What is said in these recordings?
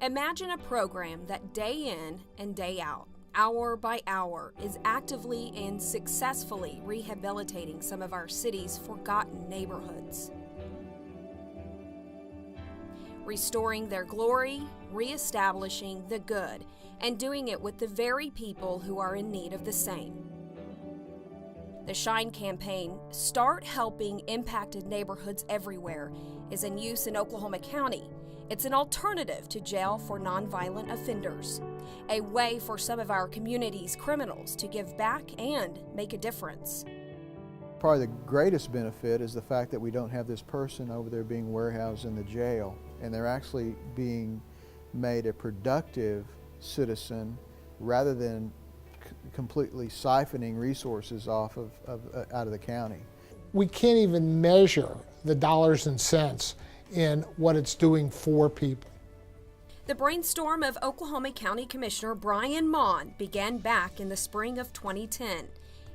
Imagine a program that day in and day out, hour by hour, is actively and successfully rehabilitating some of our city's forgotten neighborhoods. Restoring their glory, reestablishing the good, and doing it with the very people who are in need of the same. The SHINE campaign, Start Helping Impacted Neighborhoods Everywhere, is in use in Oklahoma County. It's an alternative to jail for nonviolent offenders, a way for some of our community's criminals to give back and make a difference. Probably the greatest benefit is the fact that we don't have this person over there being warehoused in the jail, and they're actually being made a productive citizen rather than completely siphoning resources off out of the county. We can't even measure the dollars and cents in what it's doing for people. The brainstorm of Oklahoma County Commissioner Brian Mon began back in the spring of 2010.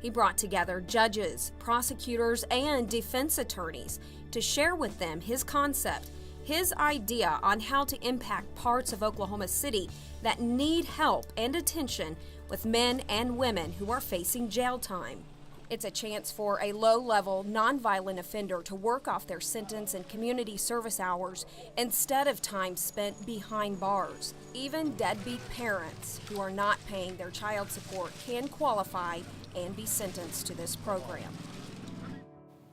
He brought together judges, prosecutors, and defense attorneys to share with them his concept, his idea on how to impact parts of Oklahoma City that need help and attention with men and women who are facing jail time. It's a chance for a low-level, nonviolent offender to work off their sentence in community service hours instead of time spent behind bars. Even deadbeat parents who are not paying their child support can qualify and be sentenced to this program.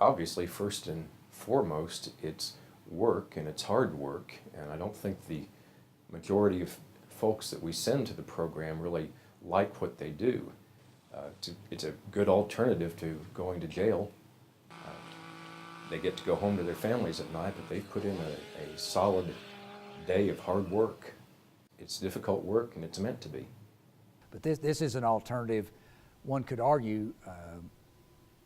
Obviously, first and foremost, it's work, and it's hard work, and I don't think the majority of folks that we send to the program really like what they do. It's a good alternative to going to jail. They get to go home to their families at night, but they've put in a solid day of hard work. It's difficult work, and it's meant to be. But this is an alternative, one could argue,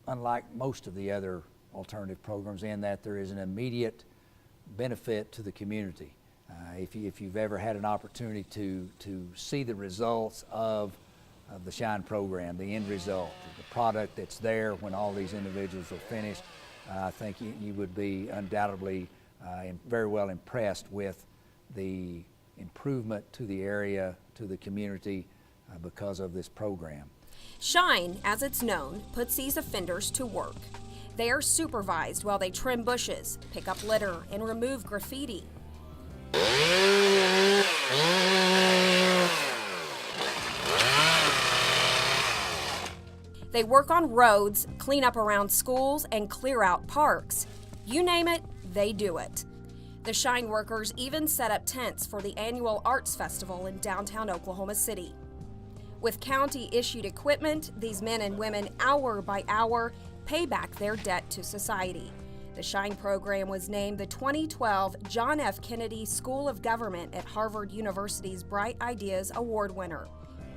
unlike most of the other alternative programs, in that there is an immediate benefit to the community. If you've ever had an opportunity to see the results of the SHINE program, the end result, the product that's there when all these individuals are finished, I think you would be undoubtedly very well impressed with the improvement to the area, to the community, because of this program. SHINE, as it's known, puts these offenders to work. They are supervised while they trim bushes, pick up litter, and remove graffiti. They work on roads, clean up around schools, and clear out parks. You name it, they do it. The SHINE workers even set up tents for the annual Arts Festival in downtown Oklahoma City. With county-issued equipment, these men and women, hour by hour, pay back their debt to society. The SHINE program was named the 2012 John F. Kennedy School of Government at Harvard University's Bright Ideas Award winner.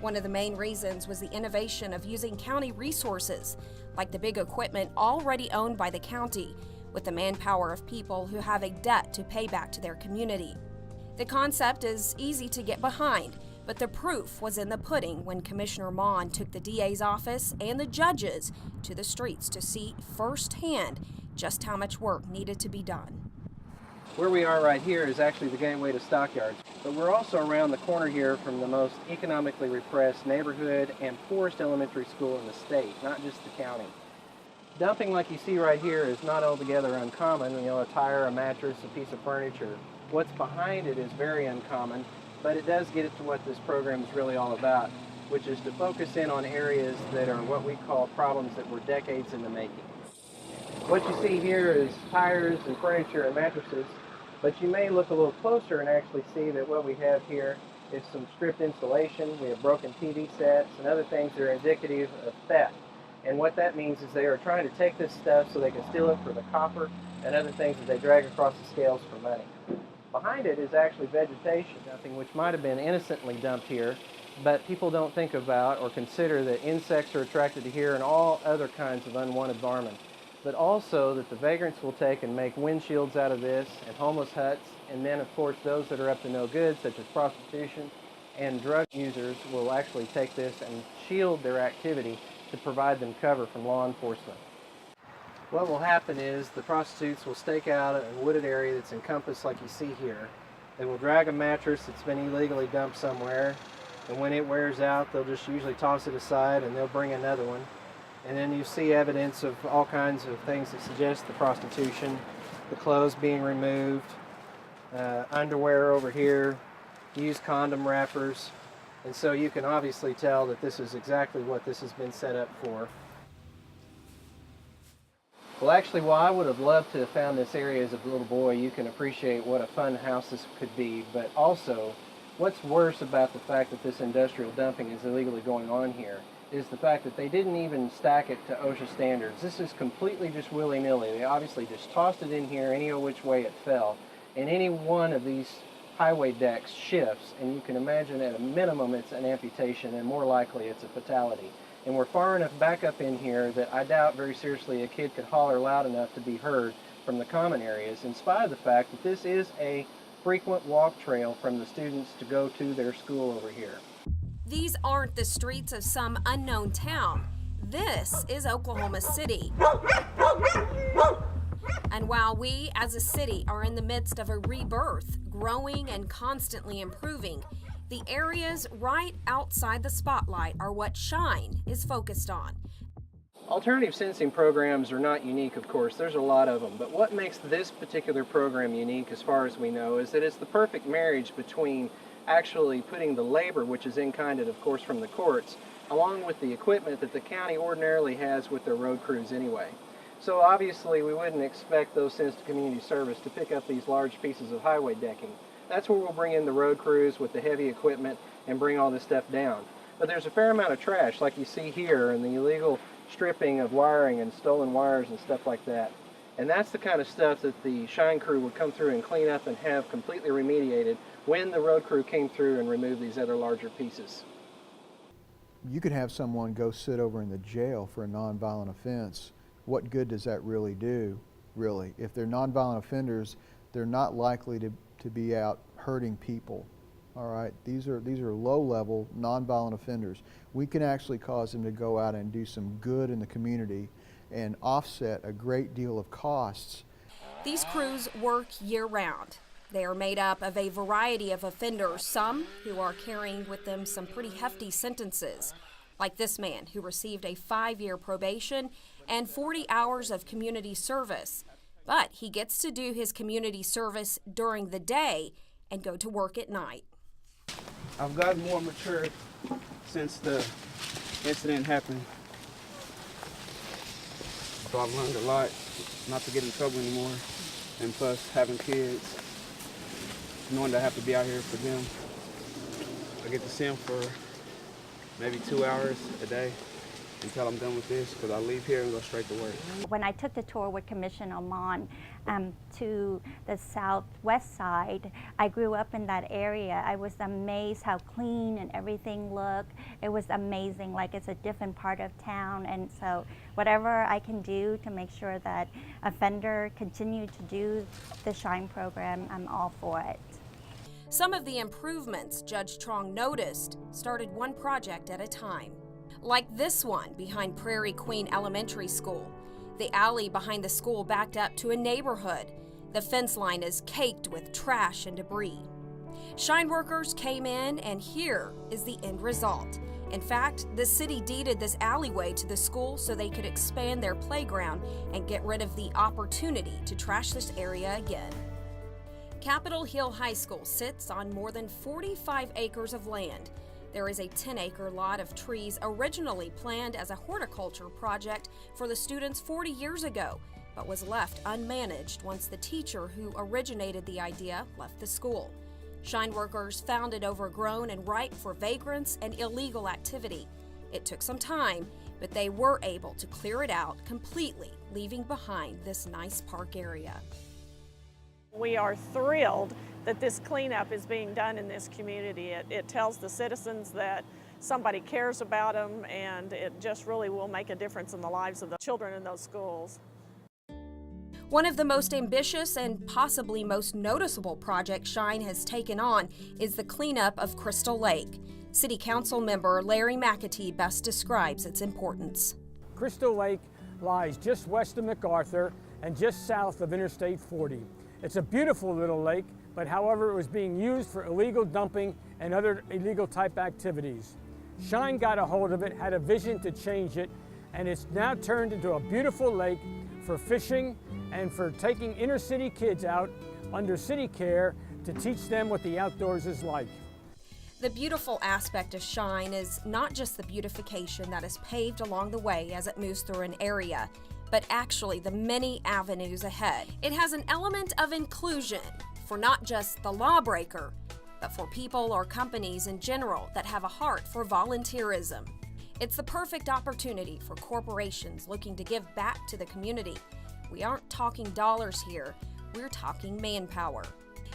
One of the main reasons was the innovation of using county resources, like the big equipment already owned by the county, with the manpower of people who have a debt to pay back to their community. The concept is easy to get behind, but the proof was in the pudding when Commissioner Mon took the DA's office and the judges to the streets to see firsthand just how much work needed to be done. Where we are right here is actually the gateway to Stockyards, but we're also around the corner here from the most economically repressed neighborhood and poorest elementary school in the state, not just the county. Dumping like you see right here is not altogether uncommon, a tire, a mattress, a piece of furniture. What's behind it is very uncommon, but it does get it to what this program is really all about, which is to focus in on areas that are what we call problems that were decades in the making. What you see here is tires and furniture and mattresses, but you may look a little closer and actually see that what we have here is some stripped insulation. We have broken TV sets and other things that are indicative of theft. And what that means is they are trying to take this stuff so they can steal it for the copper and other things that they drag across the scales for money. Behind it is actually vegetation, nothing which might have been innocently dumped here, but people don't think about or consider that insects are attracted to here and all other kinds of unwanted vermin. But also that the vagrants will take and make windshields out of this, and homeless huts, and then of course those that are up to no good, such as prostitution and drug users, will actually take this and shield their activity to provide them cover from law enforcement. What will happen is the prostitutes will stake out a wooded area that's encompassed like you see here. They will drag a mattress that's been illegally dumped somewhere, and when it wears out, they'll just usually toss it aside and they'll bring another one. And then you see evidence of all kinds of things that suggest the prostitution, the clothes being removed, underwear over here, used condom wrappers. And so you can obviously tell that this is exactly what this has been set up for. Well, actually, while I would have loved to have found this area as a little boy, you can appreciate what a fun house this could be. But also, what's worse about the fact that this industrial dumping is illegally going on here is the fact that they didn't even stack it to OSHA standards. This is completely just willy-nilly. They obviously just tossed it in here any which way it fell. And any one of these highway decks shifts, and you can imagine at a minimum it's an amputation, and more likely it's a fatality. And we're far enough back up in here that I doubt very seriously a kid could holler loud enough to be heard from the common areas, in spite of the fact that this is a frequent walk trail from the students to go to their school over here. These aren't the streets of some unknown town. This is Oklahoma City. And while we as a city are in the midst of a rebirth, growing and constantly improving, the areas right outside the spotlight are what Shine is focused on. Alternative sensing programs are not unique, of course. There's a lot of them. But what makes this particular program unique, as far as we know, is that it's the perfect marriage between actually putting the labor, which is in-kinded, of course, from the courts, along with the equipment that the county ordinarily has with their road crews anyway. So obviously we wouldn't expect those Sends to Community Service to pick up these large pieces of highway decking. That's where we'll bring in the road crews with the heavy equipment and bring all this stuff down. But there's a fair amount of trash, like you see here, and the illegal stripping of wiring and stolen wires and stuff like that. And that's the kind of stuff that the Shine crew would come through and clean up and have completely remediated when the road crew came through and removed these other larger pieces. You could have someone go sit over in the jail for a nonviolent offense. What good does that really do, really? If they're nonviolent offenders, they're not likely to be out hurting people, all right? These are low-level, nonviolent offenders. We can actually cause them to go out and do some good in the community and offset a great deal of costs. These crews work year-round. They are made up of a variety of offenders, some who are carrying with them some pretty hefty sentences, like this man who received a 5-year probation and 40 hours of community service. But he gets to do his community service during the day and go to work at night. I've gotten more mature since the incident happened. So I've learned a lot not to get in trouble anymore, and plus having kids, knowing that I have to be out here for them. I get to see them for maybe 2 hours a day until I'm done with this, because I leave here and go straight to work. When I took the tour with Commissioner Amon to the southwest side, I grew up in that area. I was amazed how clean and everything looked. It was amazing, like it's a different part of town. And so whatever I can do to make sure that offender continue to do the Shine program, I'm all for it. Some of the improvements Judge Trong noticed started one project at a time. Like this one behind Prairie Queen Elementary School. The alley behind the school backed up to a neighborhood. The fence line is caked with trash and debris. Shine workers came in, and here is the end result. In fact, the city deeded this alleyway to the school so they could expand their playground and get rid of the opportunity to trash this area again. Capitol Hill High School sits on more than 45 acres of land. There is a 10-acre lot of trees originally planned as a horticulture project for the students 40 years ago, but was left unmanaged once the teacher who originated the idea left the school. Shine workers found it overgrown and ripe for vagrants and illegal activity. It took some time, but they were able to clear it out completely, leaving behind this nice park area. We are thrilled that this cleanup is being done in this community. It tells the citizens that somebody cares about them, and it just really will make a difference in the lives of the children in those schools. One of the most ambitious and possibly most noticeable projects Shine has taken on is the cleanup of Crystal Lake. City Council member Larry McAtee best describes its importance. Crystal Lake lies just west of MacArthur and just south of Interstate 40. It's a beautiful little lake, but however it was being used for illegal dumping and other illegal type activities. Shine got a hold of it, had a vision to change it, and it's now turned into a beautiful lake for fishing and for taking inner city kids out under city care to teach them what the outdoors is like. The beautiful aspect of Shine is not just the beautification that is paved along the way as it moves through an area, but actually the many avenues ahead. It has an element of inclusion for not just the lawbreaker, but for people or companies in general that have a heart for volunteerism. It's the perfect opportunity for corporations looking to give back to the community. We aren't talking dollars here, we're talking manpower.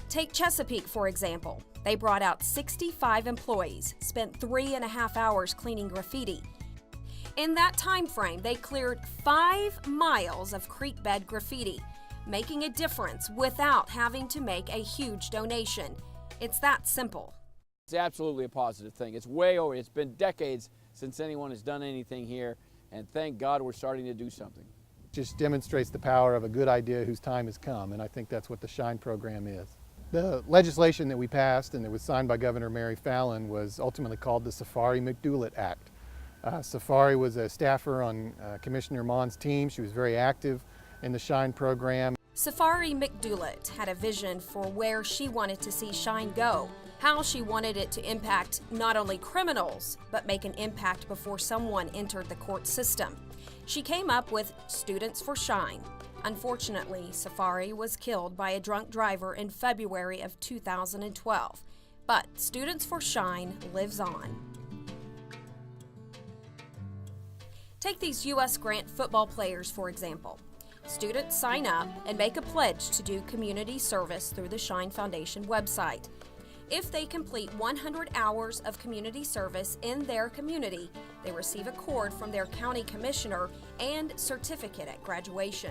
Take Chesapeake, for example. They brought out 65 employees, spent 3.5 hours cleaning graffiti. In that time frame, they cleared 5 miles of creek bed graffiti, making a difference without having to make a huge donation. It's that simple. It's absolutely a positive thing. It's way over. It's been decades since anyone has done anything here, and thank God we're starting to do something. Just demonstrates the power of a good idea whose time has come, and I think that's what the SHINE program is. The legislation that we passed and that was signed by Governor Mary Fallin was ultimately called the Safari McDoulet Act. Safari was a staffer on Commissioner Mon's team. She was very active in the SHINE program. Safari McDoulet had a vision for where she wanted to see Shine go, how she wanted it to impact not only criminals, but make an impact before someone entered the court system. She came up with Students for Shine. Unfortunately, Safari was killed by a drunk driver in February of 2012, but Students for Shine lives on. Take these U.S. Grant football players, for example. Students sign up and make a pledge to do community service through the Shine Foundation website. If they complete 100 hours of community service in their community, they receive a cord from their county commissioner and certificate at graduation.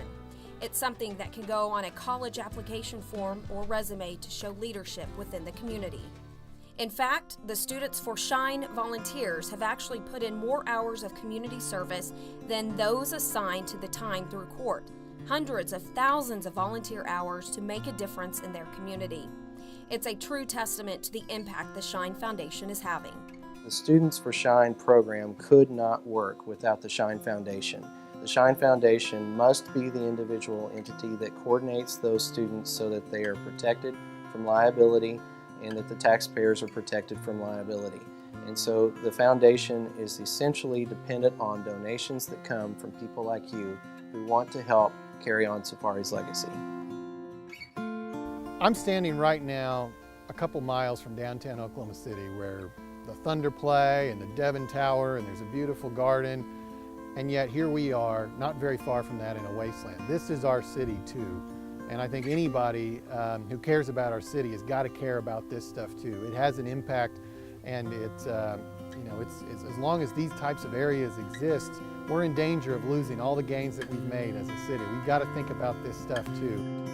It's something that can go on a college application form or resume to show leadership within the community. In fact, the Students for Shine volunteers have actually put in more hours of community service than those assigned to the time through court. Hundreds of thousands of volunteer hours to make a difference in their community. It's a true testament to the impact the Shine Foundation is having. The Students for Shine program could not work without the Shine Foundation. The Shine Foundation must be the individual entity that coordinates those students so that they are protected from liability and that the taxpayers are protected from liability. And so the foundation is essentially dependent on donations that come from people like you who want to help carry on Safari's legacy. I'm standing right now a couple miles from downtown Oklahoma City where the Thunder play and the Devon Tower and there's a beautiful garden. And yet here we are, not very far from that in a wasteland. This is our city too. And I think anybody who cares about our city has got to care about this stuff too. It has an impact, and it's as long as these types of areas exist, we're in danger of losing all the gains that we've made as a city. We've got to think about this stuff too.